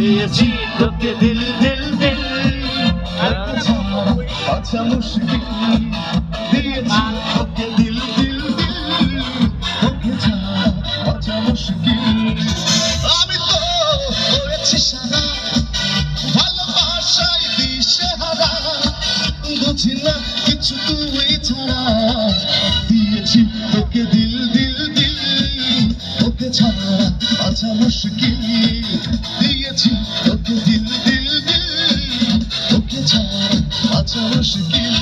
দিয়েছি তোকে দিল দিল দিল আচ্ছা মুশকিল দিয়েছি তোকে দিল দিল দিল তোকে ছাড়া আচ্ছা মুশকিল আমি তো হয়েছি সারা ভালোবাসায় দিশেহারা বুঝি না কিছু তুই ছাড়া দিয়েছি তোকে দিল দিল দিল তোকে ছাড়া আচ্ছা মুশকিল দিয়েছি তোকে দিল দিল দিল তোকে ছাড়া আচ্ছা মুশকিল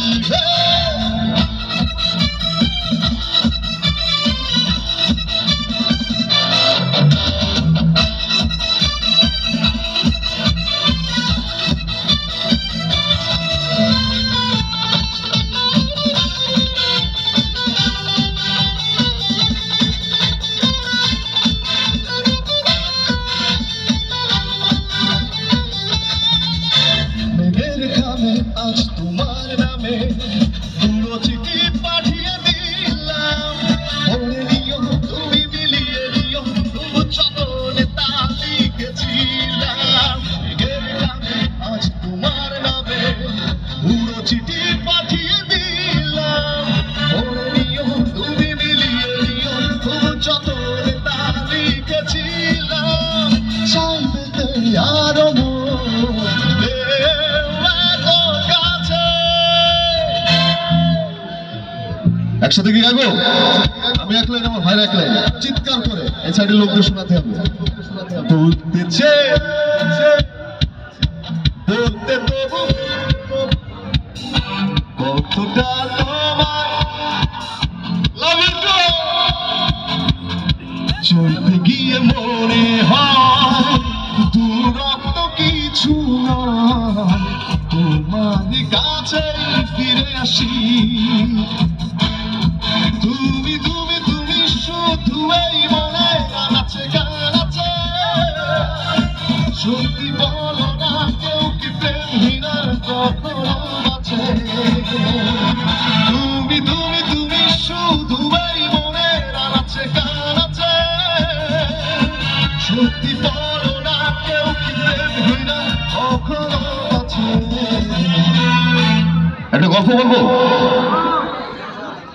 আজ তোমার নামে পুরো চিঠি পাঠিয়ে দিলাম পড়ে নিও তুমি মিলিয়ে নিও তবু চতনে তা লিখেছিলাম আজ তোমার নামে পুরো চিঠি পাঠিয়ে দিলাম পড়ে নিও তুমি মিলিয়ে নিও তবু চতনে তা লিখেছিলাম চাইতে আরো একসাথে কি গাইবো? আমি এক লাইন, আমার ভাইরা এক লাইন, চিৎকার করে এই সাইডের লোকদের শোনাতে হবে। বলতেছে বলতে তবু কতটা তোমার লাগে চলতে গিয়ে মনে হয় দূরত্ব কিছু নয়, তোমার কাছে ফিরে আসি। তুমি তুমি তুমি শুধু এই মনে গানাচ্ছে গানাচ্ছে, সত্যি বলো না কেউ কি প্রেমহীনা কখনো আছে? তুমি তুমি তুমি শুধু এই মনে গানাচ্ছে গানাচ্ছে, সত্যি বলো না কেউ কি প্রেমহীনা কখনো আছে? একটা গল্প বলবো।